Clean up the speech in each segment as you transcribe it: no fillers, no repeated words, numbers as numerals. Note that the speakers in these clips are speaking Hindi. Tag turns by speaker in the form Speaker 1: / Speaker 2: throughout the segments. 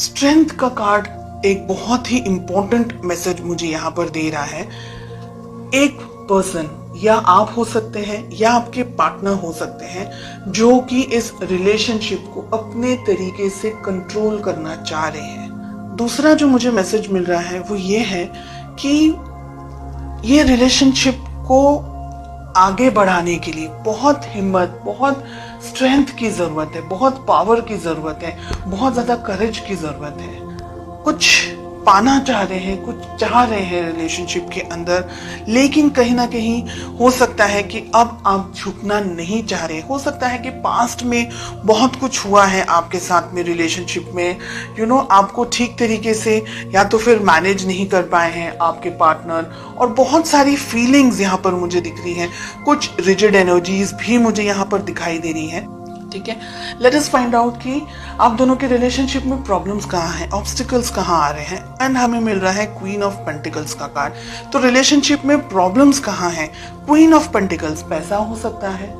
Speaker 1: स्ट्रेंथ का कार्ड एक बहुत ही इंपॉर्टेंट मैसेज मुझे यहाँ पर दे रहा है। एक पर्सन, या आप हो सकते हैं या आपके पार्टनर हो सकते हैं, जो कि इस रिलेशनशिप को अपने तरीके से कंट्रोल करना चाह रहे हैं। दूसरा जो मुझे मैसेज मिल रहा है वो ये है कि ये रिलेशनशिप को आगे बढ़ाने के लिए बहुत हिम्मत, बहुत स्ट्रेंथ की जरूरत है, बहुत पावर की जरूरत है, बहुत ज्यादा करेज की जरूरत है। कुछ पाना चाह रहे हैं, कुछ चाह रहे हैं रिलेशनशिप के अंदर, लेकिन कहीं ना कहीं हो सकता है कि अब आप झुकना नहीं चाह रहे। हो सकता है कि पास्ट में बहुत कुछ हुआ है आपके साथ में रिलेशनशिप में, आपको ठीक तरीके से या तो फिर मैनेज नहीं कर पाए हैं आपके पार्टनर, और बहुत सारी फीलिंग्स यहाँ पर मुझे दिख रही हैं। कुछ रिजिड एनर्जीज भी मुझे यहाँ पर दिखाई दे रही है। ठीक है, लेट अस फाइंड आउट कि आप दोनों के रिलेशनशिप में प्रॉब्लम्स कहाँ हैं, ऑब्स्टिकल्स कहाँ आ रहे हैं। एंड हमें मिल रहा है क्वीन ऑफ पेंटिकल्स का कार्ड। तो रिलेशनशिप में प्रॉब्लम्स कहाँ हैं? क्वीन ऑफ पेंटिकल्स, पैसा हो सकता है।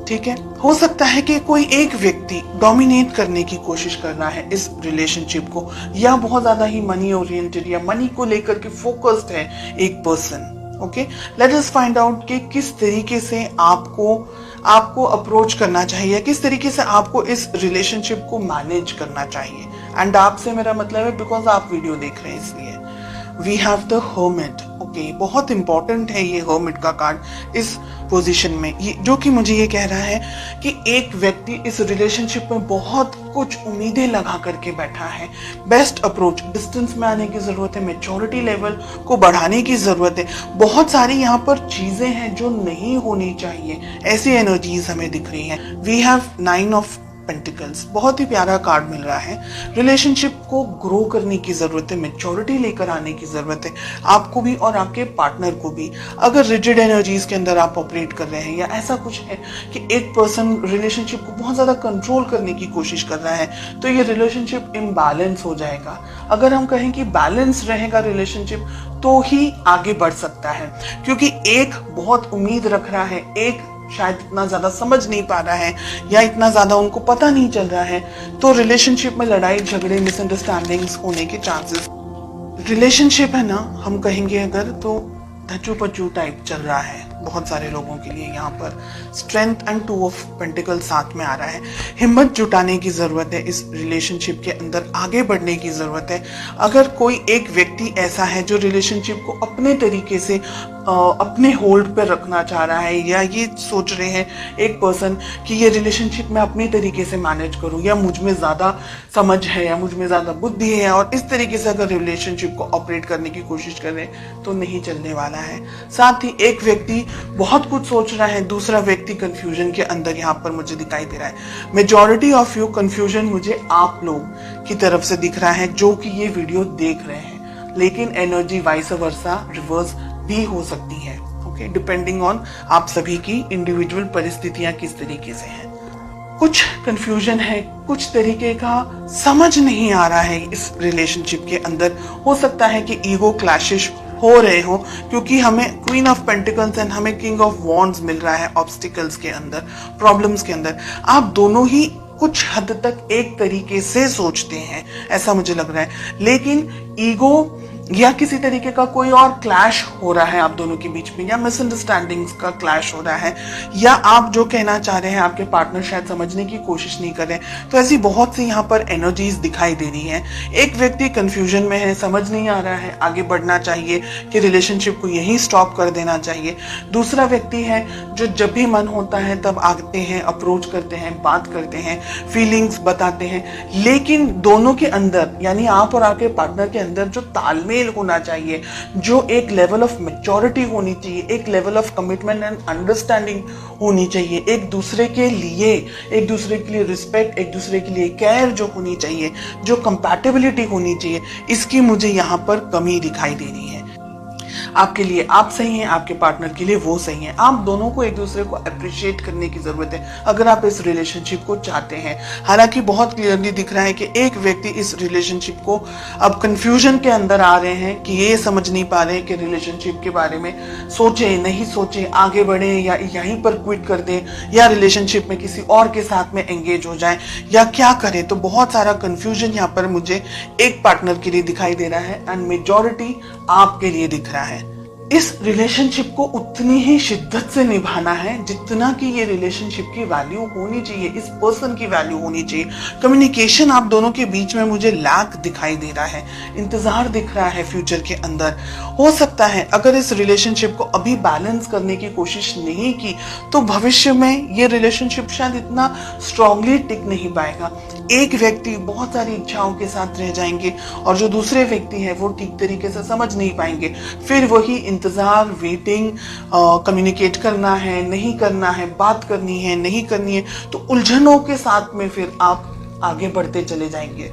Speaker 1: ठीक है, हो सकता है कि कोई एक व्यक्ति डोमिनेट करने की कोशिश कर रहा है इस रिलेशनशिप को, या बहुत ज्यादा ही मनी ओरिएंटेड या मनी को लेकर के फोकस्ड है एक person. Okay, let us find out कि किस तरीके से आपको अप्रोच करना चाहिए, किस तरीके से आपको इस रिलेशनशिप को मैनेज करना चाहिए। एंड आपसे मेरा मतलब है बिकॉज आप वीडियो देख रहे हैं इसलिए। We have the hermit. Okay, बहुत इंपॉर्टेंट है ये हर्मिट का कार्ड इस पोजीशन में, ये जो कि मुझे ये कह रहा है कि एक व्यक्ति इस रिलेशनशिप में बहुत कुछ उम्मीदें लगा करके बैठा है। बेस्ट अप्रोच, डिस्टेंस में आने की जरूरत है, मैच्योरिटी लेवल को बढ़ाने की जरूरत है। बहुत सारी यहाँ पर चीजें हैं जो नहीं होनी चाहिए, ऐसी एनर्जीज हमें दिख रही हैं। वी हैव 9 ऑफ पेंटिकल्स, बहुत ही प्यारा कार्ड मिल रहा है। रिलेशनशिप को ग्रो करने की जरूरत है, मैच्योरिटी लेकर आने की जरूरत है, आपको भी और आपके पार्टनर को भी। अगर रिजिड एनर्जीज के अंदर आप ऑपरेट कर रहे हैं, या ऐसा कुछ है कि एक पर्सन रिलेशनशिप को बहुत ज्यादा कंट्रोल करने की कोशिश कर रहा है, तो ये रिलेशनशिप इम्बैलेंस हो जाएगा। अगर हम कहें कि बैलेंस रहेगा रिलेशनशिप, तो ही आगे बढ़ सकता है। क्योंकि एक बहुत उम्मीद रख रहा है, एक शायद इतना ज्यादा समझ नहीं पा रहा है, या इतना ज्यादा उनको पता नहीं चल रहा है, तो रिलेशनशिप में लड़ाई झगड़े, मिसअंडरस्टैंडिंग्स होने के चांसेस। रिलेशनशिप है ना, हम कहेंगे अगर, तो धचू पचू टाइप चल रहा है बहुत सारे लोगों के लिए। यहाँ पर स्ट्रेंथ एंड 2 ऑफ पेंटिकल साथ में आ रहा है। हिम्मत जुटाने की जरूरत है, इस रिलेशनशिप के अंदर आगे बढ़ने की जरूरत है। अगर कोई एक व्यक्ति ऐसा है जो रिलेशनशिप को अपने तरीके से अपने होल्ड पर रखना चाह रहा है, या ये सोच रहे हैं एक पर्सन कि ये रिलेशनशिप मैं अपने तरीके से मैनेज करूं, या मुझ में ज्यादा समझ है, या मुझ में ज्यादा बुद्धि है, और इस तरीके से अगर रिलेशनशिप को ऑपरेट करने की कोशिश कर रहे हैं, तो नहीं चलने वाला है। साथ ही एक व्यक्ति बहुत कुछ सोच रहा है, दूसरा व्यक्ति कंफ्यूजन के अंदर यहाँ पर मुझे दिखाई दे रहा है। मेजॉरिटी ऑफ यू कंफ्यूजन मुझे आप लोग की तरफ से दिख रहा है जो कि ये वीडियो देख रहे हैं, लेकिन एनर्जी वाइस वर्सा रिवर्स भी हो सकती है। ओके, डिपेंडिंग ऑन आप सभी की इंडिविजुअल परिस्थितियां किस तरीके से हैं। कुछ कंफ्यूजन है, कुछ तरीके का समझ नहीं आ रहा है इस रिलेशनशिप के अंदर। हो सकता है कि ईगो क्लैशेस हो रहे हो, क्योंकि हमें क्वीन ऑफ पेंटिकल्स एंड हमें किंग ऑफ वॉन्ड्स मिल रहा है ऑब्स्टिकल्स के अंदर, प्रॉब्लम्स के अंदर। आप दोनों ही कुछ हद तक एक तरीके से सोचते हैं, ऐसा मुझे लग रहा है, लेकिन ईगो या किसी तरीके का कोई और क्लैश हो रहा है आप दोनों के बीच में, या मिसअंडरस्टैंडिंग्स का क्लैश हो रहा है, या आप जो कहना चाह रहे हैं आपके पार्टनर शायद समझने की कोशिश नहीं कर रहे। तो ऐसी बहुत सी यहाँ पर एनर्जीज दिखाई दे रही हैं। एक व्यक्ति कंफ्यूजन में है, समझ नहीं आ रहा है आगे बढ़ना चाहिए कि रिलेशनशिप को यहीं स्टॉप कर देना चाहिए। दूसरा व्यक्ति है जो जब भी मन होता है तब आते हैं, अप्रोच करते हैं, बात करते हैं, फीलिंग्स बताते हैं, लेकिन दोनों के अंदर, यानी आप और आपके पार्टनर के अंदर जो तालमेल होना चाहिए, जो एक लेवल ऑफ मैच्योरिटी होनी चाहिए, एक level of commitment and understanding होनी चाहिए, एक दूसरे के लिए रिस्पेक्ट, एक दूसरे के लिए केयर जो होनी चाहिए, जो कंपैटिबिलिटी होनी चाहिए, इसकी मुझे यहाँ पर कमी दिखाई दे रही है। आपके लिए आप सही हैं, आपके पार्टनर के लिए वो सही है। आप दोनों को एक दूसरे को अप्रिशिएट करने की जरूरत है अगर आप इस रिलेशनशिप को चाहते हैं। हालांकि बहुत क्लियरली दिख रहा है कि एक व्यक्ति इस रिलेशनशिप को अब कंफ्यूजन के अंदर आ रहे हैं कि ये समझ नहीं पा रहे हैं कि रिलेशनशिप के बारे में सोचे नहीं सोचे, आगे बढ़े या यहीं पर क्विट कर दे, या रिलेशनशिप में किसी और के साथ में एंगेज हो जाए, या क्या करें। तो बहुत सारा कंफ्यूजन यहाँ पर मुझे एक पार्टनर के लिए दिखाई दे रहा है एंड मेजॉरिटी आपके लिए दिख रहा है। इस रिलेशनशिप को उतनी ही शिद्दत से निभाना है जितना कि ये रिलेशनशिप की वैल्यू होनी चाहिए, इस पर्सन की वैल्यू होनी चाहिए। कम्युनिकेशन आप दोनों के बीच में मुझे लैक दिखाई दे रहा है, इंतजार दिख रहा है फ्यूचर के अंदर। हो सकता है अगर इस रिलेशनशिप को अभी बैलेंस करने की कोशिश नहीं की तो भविष्य में ये रिलेशनशिप शायद इतना स्ट्रांगली टिक नहीं पाएगा। एक व्यक्ति बहुत सारी इच्छाओं के साथ रह जाएंगे और जो दूसरे व्यक्ति है वो ठीक तरीके से समझ नहीं पाएंगे। फिर वही इंतजार, वेटिंग, कम्युनिकेट करना है नहीं करना है, बात करनी है नहीं करनी है, तो उलझनों के साथ में फिर आप आगे बढ़ते चले जाएंगे।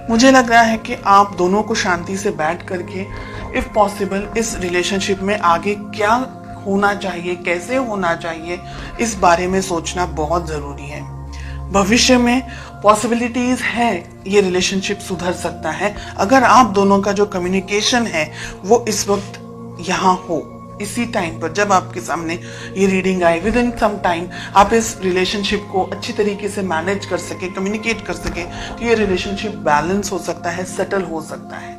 Speaker 1: मुझे लग रहा है कि आप दोनों को शांति से बैठ करके इफ पॉसिबल इस रिलेशनशिप में आगे क्या होना चाहिए, कैसे होना चाहिए, इस बारे में सोचना बहुत जरूरी है। भविष्य में पॉसिबिलिटीज है ये रिलेशनशिप सुधर सकता है अगर आप दोनों का जो कम्युनिकेशन है वो इस वक्त यहाँ हो। इसी टाइम पर जब आपके सामने ये रीडिंग आए, विद इन सम टाइम आप इस रिलेशनशिप को अच्छी तरीके से मैनेज कर सके, कम्युनिकेट कर सके, तो ये रिलेशनशिप बैलेंस हो सकता है, सेटल हो सकता है।